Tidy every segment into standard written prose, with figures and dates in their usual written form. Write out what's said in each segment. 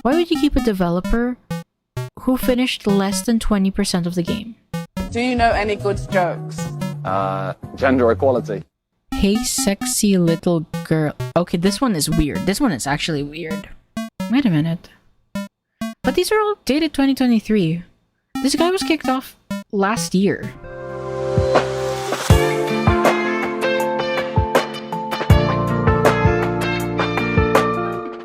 Why would you keep a developer who finished less than 20% of the game? Do you know any good jokes? Gender equality. Hey, sexy little girl. Okay, this one is weird. This one is actually weird. Wait a minute. But these are all dated 2023. This guy was kicked off last year.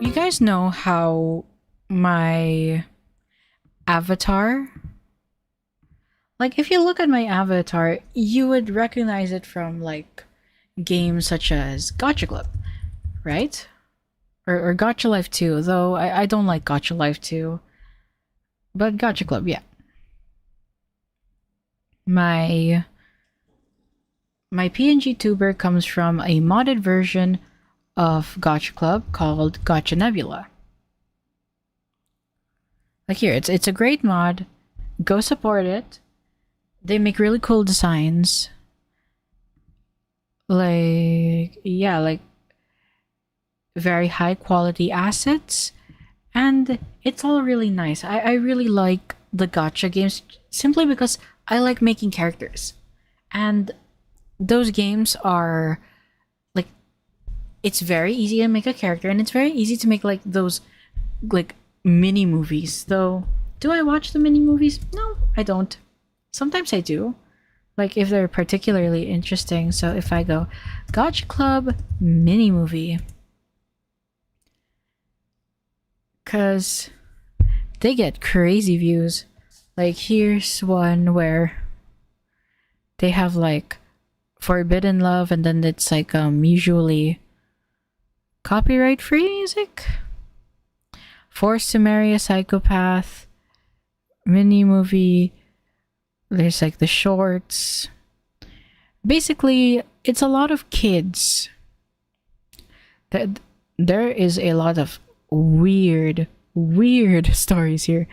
You guys know how my avatar, like if you look at my avatar, you would recognize it from like games such as Gacha Club, right? Or Gacha Life 2, though I don't like Gacha Life 2. But Gacha Club, yeah. My PNG tuber comes from a modded version of Gacha Club called Gacha Nebula. Like here, it's a great mod. Go support it. They make really cool designs. Like, yeah, like very high quality assets. And it's all really nice. I really like the Gacha games simply because I like making characters. And those games are like, it's very easy to make a character and it's very easy to make like those like mini movies. Though, do I watch the mini movies? No, I don't. Sometimes I do. Like if they're particularly interesting. So if I go Gacha Club mini movie, because they get crazy views. Like here's one where they have like forbidden love and then it's like usually copyright free music. Forced to marry a psychopath. Mini movie. There's like the shorts. Basically, it's a lot of kids. There is a lot of weird stories here.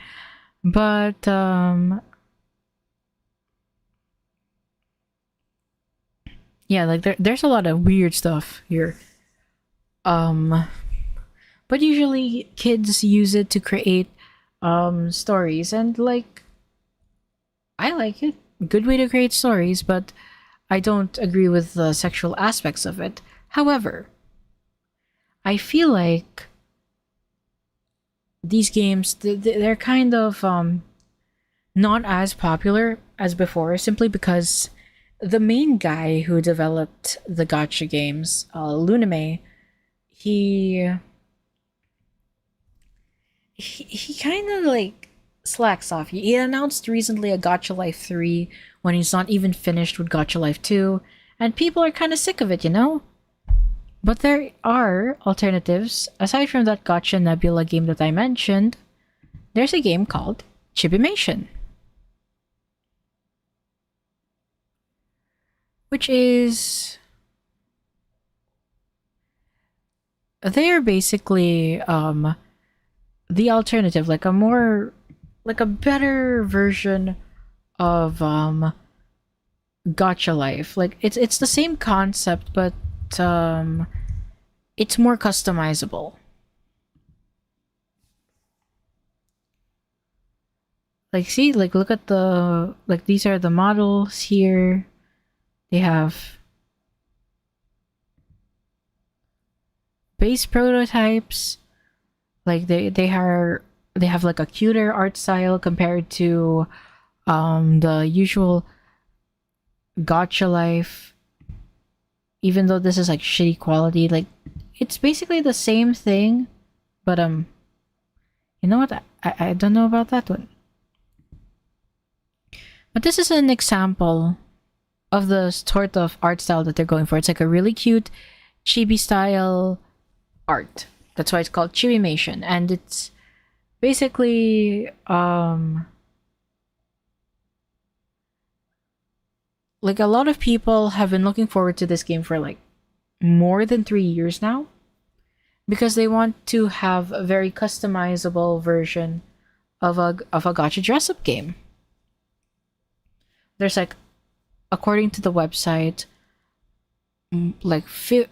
But yeah, like there's a lot of weird stuff here. But usually kids use it to create stories, and like I like it. Good way to create stories, but I don't agree with the sexual aspects of it. However, I feel like these games, they're kind of not as popular as before, simply because the main guy who developed the Gacha games, Luname, he kind of like slacks off. He announced recently a Gacha Life 3 when he's not even finished with Gacha Life 2, and people are kind of sick of it, you know? But there are alternatives. Aside from that Gacha Nebula game that I mentioned, there's a game called Chibimation, which is... they are basically the alternative, like a more... like a better version of Gacha Life. Like it's the same concept, but it's more customizable. Like see, like look at the, like these are the models here. They have base prototypes. Like they have like a cuter art style compared to the usual Gacha Life. Even though this is like shitty quality, like it's basically the same thing, but you know what? I don't know about that one. But this is an example of the sort of art style that they're going for. It's like a really cute chibi style art. That's why it's called Chibimation, and it's basically like a lot of people have been looking forward to this game for like more than 3 years now, because they want to have a very customizable version of a gacha dress up game. There's like, according to the website, like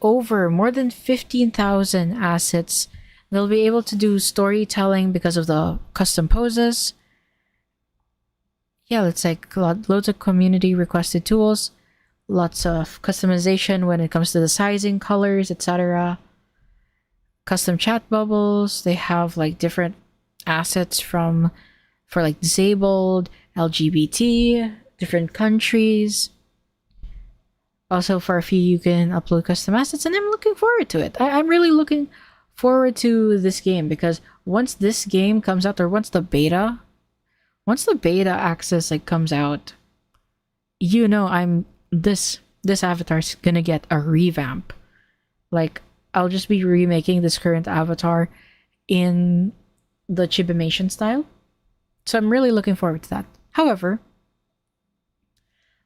over more than 15,000 assets They'll be able to do storytelling because of the custom poses. Yeah, it's like loads of community requested tools, lots of customization when it comes to the sizing, colors, etc. Custom chat bubbles. They have like different assets for like disabled, LGBT, different countries. Also, for a fee, you can upload custom assets, and I'm looking forward to it. I'm really looking forward to this game because once this game comes out, or once the beta access like comes out, you know, this avatar's gonna get a revamp. Like, I'll just be remaking this current avatar in the Chibimation style. So I'm really looking forward to that. However,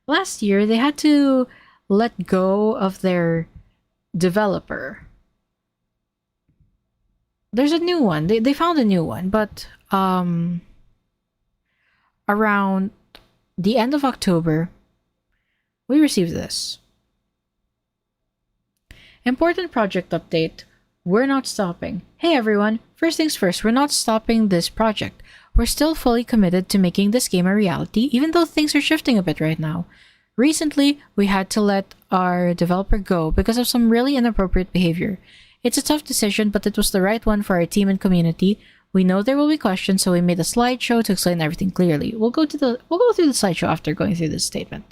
last year they had to let go of their developer. There's a new one. They found a new one, but around the end of October, we received this. Important project update. We're not stopping. Hey everyone, first things first, we're not stopping this project. We're still fully committed to making this game a reality, even though things are shifting a bit right now. Recently, we had to let our developer go because of some really inappropriate behavior. It's a tough decision, but it was the right one for our team and community. We know there will be questions, so we made a slideshow to explain everything clearly. We'll go through the slideshow after going through this statement.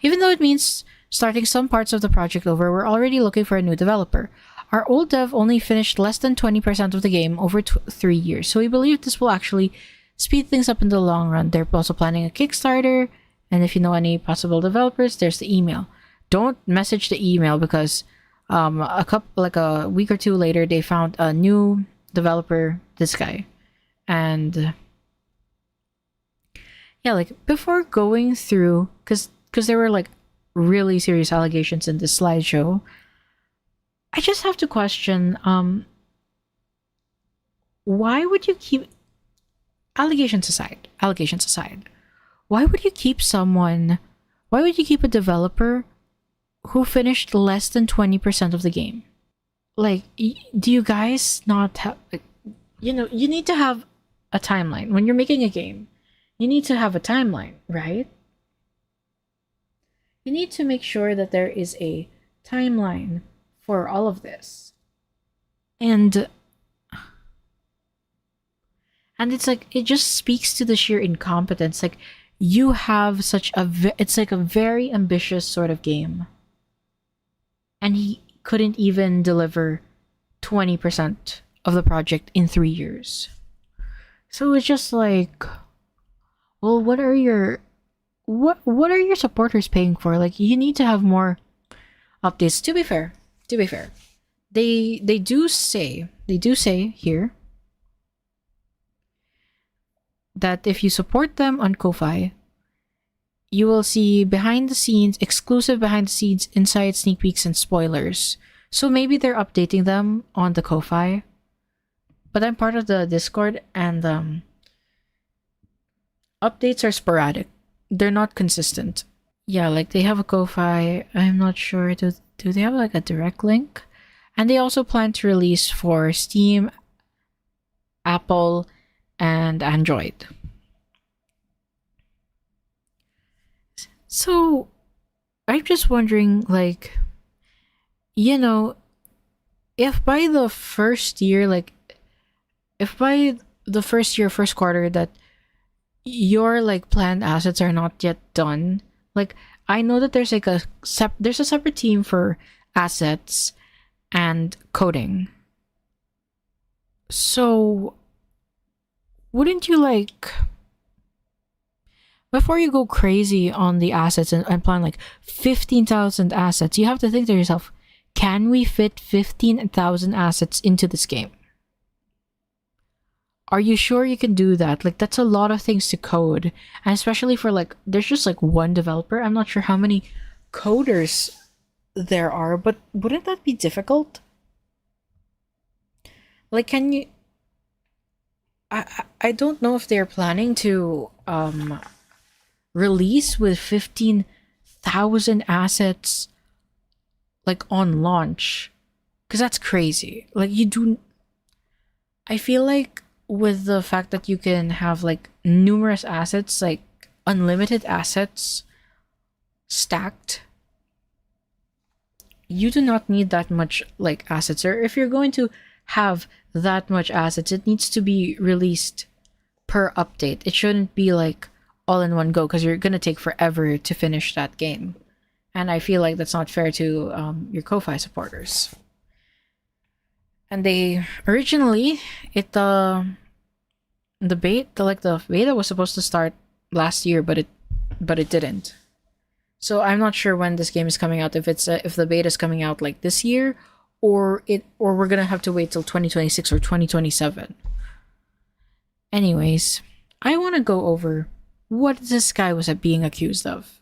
Even though it means starting some parts of the project over, we're already looking for a new developer. Our old dev only finished less than 20% of the game over 3 years, so we believe this will actually speed things up in the long run. They're also planning a Kickstarter, and if you know any possible developers, there's the email. Don't message the email because a week or two later, they found a new developer, this guy. And yeah, like before going through, because there were like really serious allegations in this slideshow, I just have to question, why would you keep allegations aside, why would you keep a developer who finished less than 20% of the game? Like, do you guys not have, like, you know, you need to have a timeline. When you're making a game, you need to have a timeline, right? You need to make sure that there is a timeline for all of this. And it's like, it just speaks to the sheer incompetence. Like, you have it's like a very ambitious sort of game. And he couldn't even deliver 20% of the project in 3 years. So it's just like, well, what are your supporters paying for? Like, you need to have more updates. To be fair, they do say here that if you support them on Ko-Fi, you will see exclusive behind the scenes, inside sneak peeks, and spoilers. So maybe they're updating them on the Ko-Fi. But I'm part of the Discord, and updates are sporadic. They're not consistent. Yeah, like they have a Ko-Fi. I'm not sure. Do they have like a direct link? And they also plan to release for Steam, Apple, and Android. So I'm just wondering, like, you know, if by the first year, first quarter, that your like planned assets are not yet done, like, I know that there's like there's a separate team for assets and coding. So wouldn't you, like, before you go crazy on the assets and plan like 15,000 assets, you have to think to yourself, can we fit 15,000 assets into this game? Are you sure you can do that? Like, that's a lot of things to code. And especially for like, there's just like one developer. I'm not sure how many coders there are, but wouldn't that be difficult? Like, can you... I don't know if they're planning to release with 15,000 assets like on launch, because that's crazy. Like, I feel like with the fact that you can have like numerous assets, like unlimited assets stacked, you do not need that much like assets. Or if you're going to have that much assets, it needs to be released per update. It shouldn't be like all in one go because you're gonna take forever to finish that game. And I feel like that's not fair to your Ko-Fi supporters. And they originally the beta was supposed to start last year, but it didn't. So I'm not sure when this game is coming out. If the beta is coming out like this year, or we're gonna have to wait till 2026 or 2027. Anyways, I want to go over what this guy was being accused of.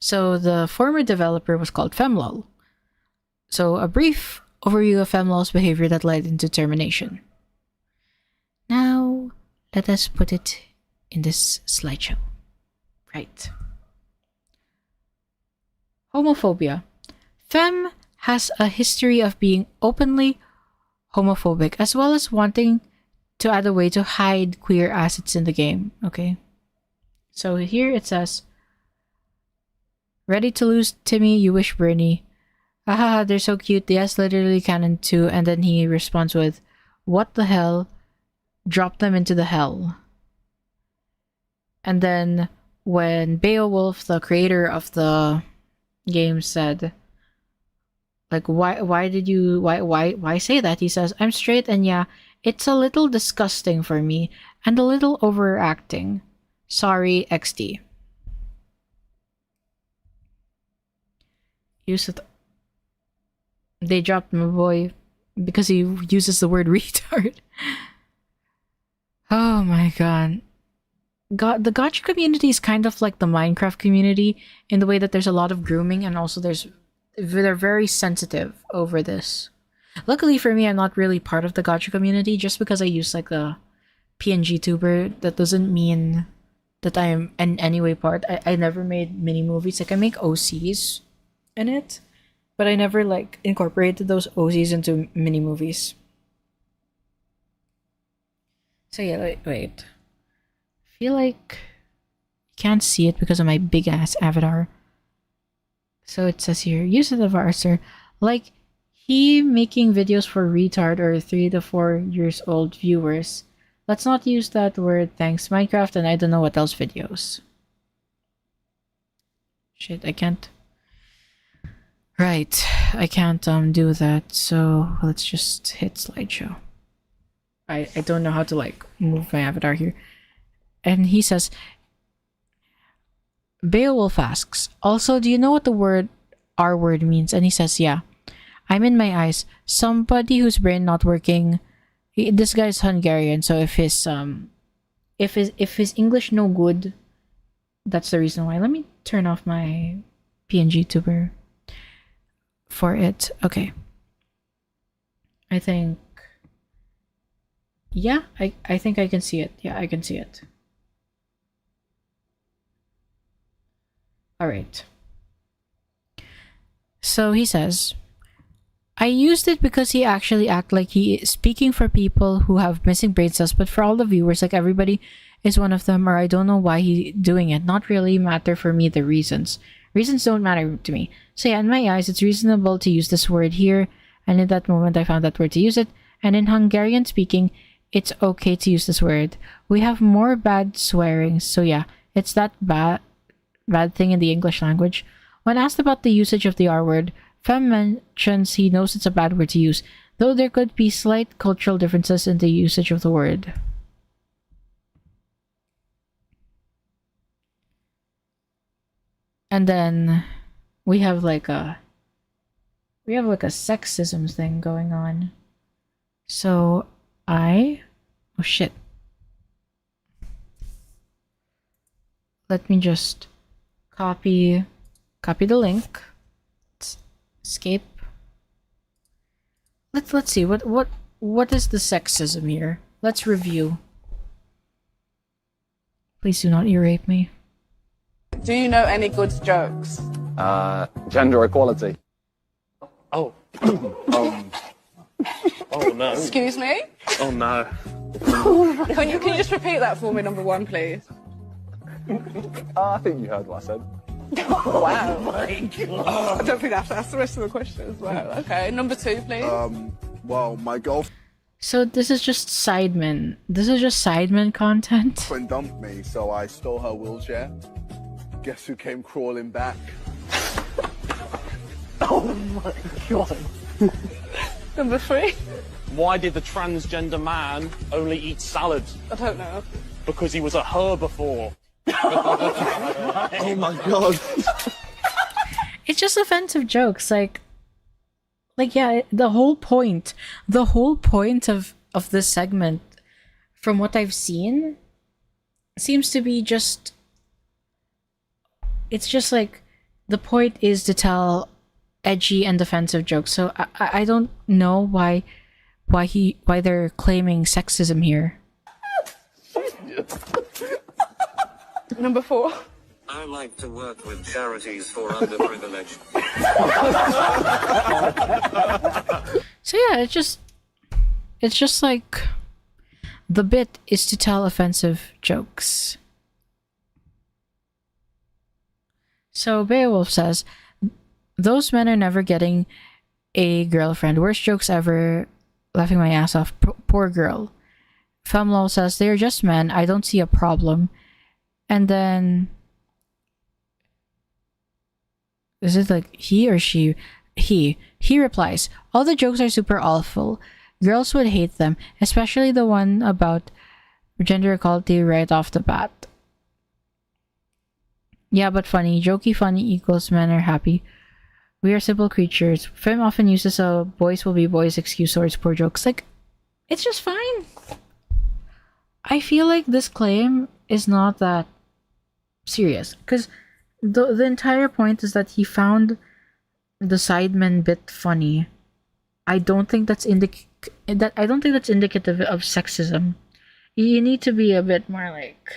So the former developer was called Femlol. So a brief overview of Femlol's behavior that led into termination. Now, let us put it in this slideshow. Right. Homophobia. Fem has a history of being openly homophobic, as well as wanting to add a way to hide queer assets in the game. Okay. So here it says, ready to lose Timmy, you wish Bernie. Haha, they're so cute. Yes, literally canon too. And then he responds with, what the hell? Drop them into the hell. And then when Beowulf, the creator of the game, said, like, why say that? He says, I'm straight and yeah, it's a little disgusting for me and a little overacting. Sorry, XD. They dropped my boy because he uses the word retard. Oh my god. The Gacha community is kind of like the Minecraft community in the way that there's a lot of grooming, and also they're very sensitive over this. Luckily for me, I'm not really part of the Gacha community. Just because I use like a PNG tuber, that doesn't mean that I am in any way part. I never made mini movies. Like I make OCs in it, but I never like incorporated those OCs into mini movies. So yeah, wait. I feel like you can't see it because of my big ass avatar. So it says here, use of the varser, like he making videos for retard or 3 to 4 years old viewers. Let's not use that word, thanks. Minecraft and I don't know what else videos. Shit, I can't. Right, I can't do that, so let's just hit slideshow. I don't know how to like move my avatar here. And he says, Beowulf asks, also, do you know what the word R word means? And he says, yeah. I'm in my eyes. Somebody whose brain not working. This guy's Hungarian, so if his English no good, that's the reason why. Let me turn off my PNG tuber for it. Okay. I think, yeah, I think I can see it. Yeah, I can see it. All right. So he says, I used it because he actually act like he is speaking for people who have missing brain cells, but for all the viewers, like everybody is one of them, or I don't know why he doing it. Not really matter for me the reasons. Reasons don't matter to me. So yeah, in my eyes, it's reasonable to use this word here, and in that moment I found that word to use it, and in Hungarian speaking, it's okay to use this word. We have more bad swearing, so yeah, it's that bad thing in the English language. When asked about the usage of the R word, Fem mentions he knows it's a bad word to use, though there could be slight cultural differences in the usage of the word. And then we have like a sexism thing going on. So oh shit. Let me just copy the link. Let's escape. Let's see what is the sexism here. Let's review. Please do not ear-rape me. Do you know any good jokes? Gender equality. Oh, Oh no. Excuse me? Oh no. Can you just repeat that for me, number one, please? I think you heard what I said. Wow. Oh my God. I don't think I have to ask the rest of the question as well. Okay, number two, please. Well, my girlfriend So this is just Sidemen. This is just Sidemen content. dumped me, so I stole her wheelchair. Guess who came crawling back? Oh my god. Number three. Why did the transgender man only eat salad? I don't know. Because he was a herbivore. Oh my god. It's just offensive jokes. Like yeah, the whole point of this segment, from what I've seen, seems to be just. It's just like the point is to tell edgy and offensive jokes. So I don't know why they're claiming sexism here. Number four. I like to work with charities for underprivileged. So yeah, it's just like the bit is to tell offensive jokes. So Beowulf says, those men are never getting a girlfriend. Worst jokes ever. Laughing my ass off. Poor girl. Femlol says, they're just men. I don't see a problem. And then... Is it like he or she? He replies, all the jokes are super awful. Girls would hate them, especially the one about gender equality right off the bat. Yeah, but funny. Jokey funny equals men are happy. We are simple creatures. Fem often uses a boys will be boys excuse towards poor jokes. Like, it's just fine. I feel like this claim is not that serious. Because the entire point is that he found the Sidemen bit funny. I don't think that's indicative of sexism. You need to be a bit more like,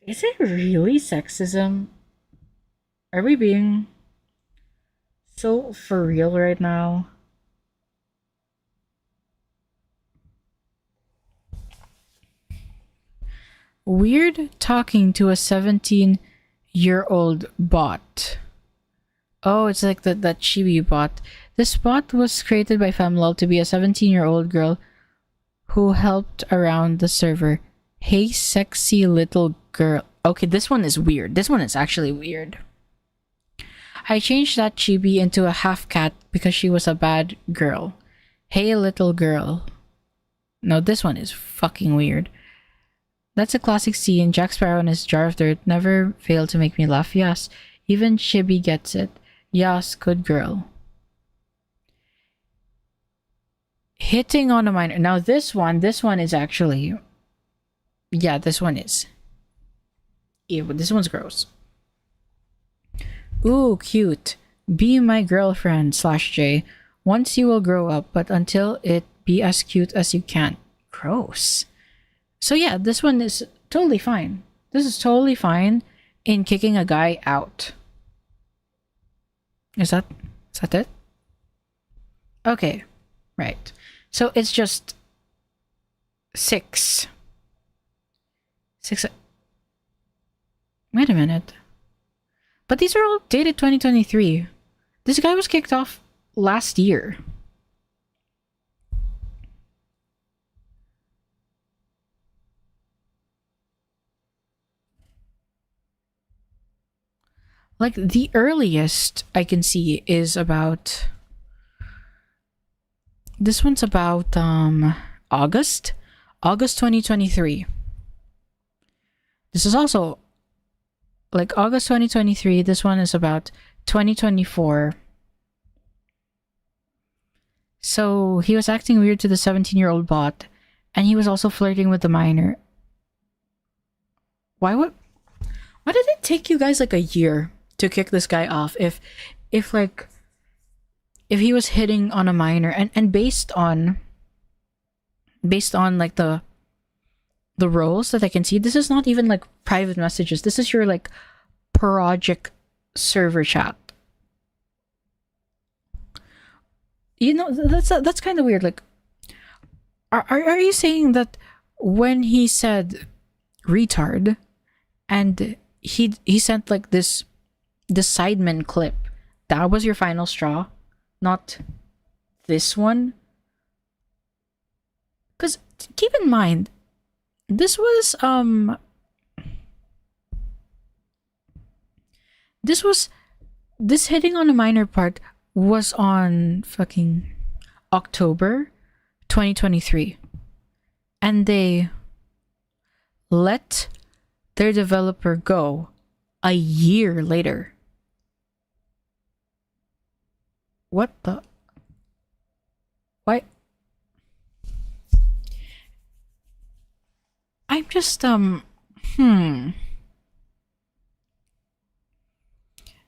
is it really sexism? Are we being so for real right now? Weird talking to a 17-year-old bot. Oh, it's like that Chibi bot. This bot was created by Femlol to be a 17-year-old girl who helped around the server. Hey, sexy little girl. Okay, this one is weird. This one is actually weird. I changed that chibi into a half cat because she was a bad girl. Hey, little girl. No, this one is fucking weird. That's a classic scene. Jack Sparrow and his jar of dirt never fail to make me laugh. Yes, even Chibi gets it. Yes, good girl. Hitting on a minor. Now this one is actually... Yeah, this one is. Ew, this one's gross. Ooh, cute. Be my girlfriend /J. Once you will grow up, but until it be as cute as you can. Gross. So yeah, this one is totally fine. This is totally fine in kicking a guy out. Is that it? Okay. Right. So it's just 6. Wait a minute. But these are all dated 2023. This guy was kicked off last year. Like, the earliest I can see is about... This one's about, August 2023. This is also, like, August 2023. This one is about 2024. So, he was acting weird to the 17-year-old bot, and he was also flirting with the minor. Why did it take you guys, like, a year to kick this guy off if he was hitting on a minor and based on like the roles that I can see, this is not even like private messages. This is your like project server chat. You know, that's kind of weird. Like, are you saying that when he said retard and he sent like the Sidemen clip, that was your final straw, not this one? Because keep in mind, this was this hitting on a minor part was on fucking October 2023, and they let their developer go a year later. What the? Why? I'm just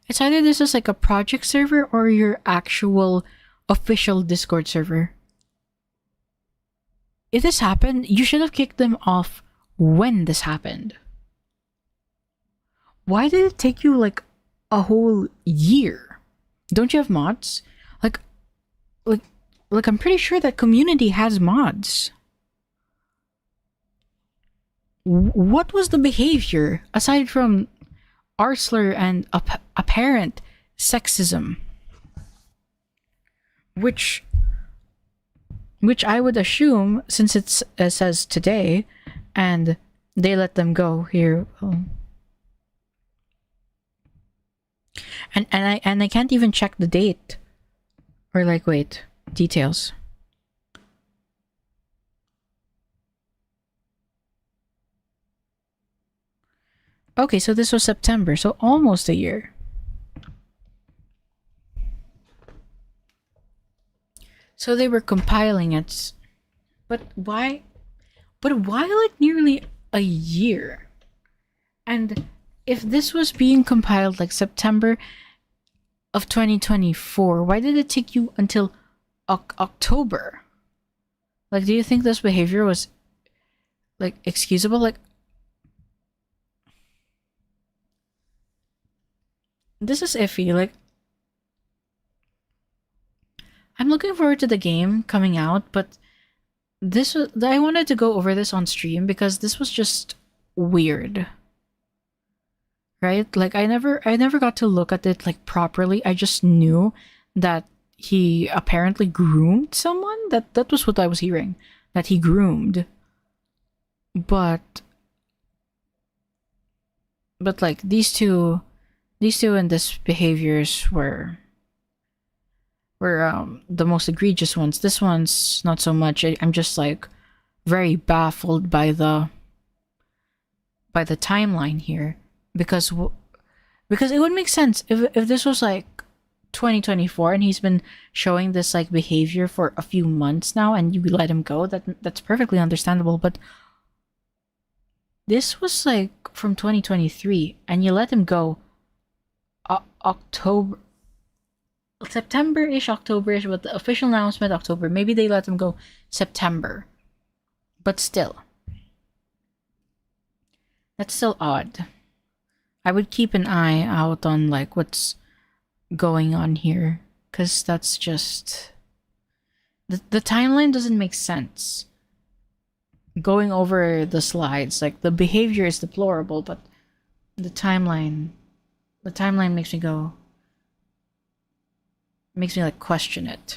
It's either this is like a project server or your actual official Discord server. If this happened, you should have kicked them off when this happened. Why did it take you like a whole year? Don't you have mods? Like I'm pretty sure that community has mods. What was the behavior aside from Arsler and apparent sexism, which I would assume, since it says today, and they let them go here. And I can't even check the date, or like wait, details. Okay, so this was September, so almost a year. So they were compiling it. But why like nearly a year? And if this was being compiled like September of 2024, why did it take you until October? Like, do you think this behavior was like excusable? Like, this is iffy. Like, I'm looking forward to the game coming out, but I wanted to go over this on stream because this was just weird. Right? Like I never got to look at it like properly. I just knew that he apparently groomed someone. That was what I was hearing. That he groomed. But like these two and this behaviors were the most egregious ones. This one's not so much. I'm just like very baffled by the timeline here, because it would make sense if this was like 2024 and he's been showing this like behavior for a few months now and you let him go. That's perfectly understandable, but this was like from 2023 and you let him go October, September-ish, October-ish, but the official announcement October. Maybe they let him go September, but still, that's still odd. I would keep an eye out on like what's going on here, because that's just the timeline doesn't make sense. Going over the slides, like the behavior is deplorable, but the timeline makes me like question it.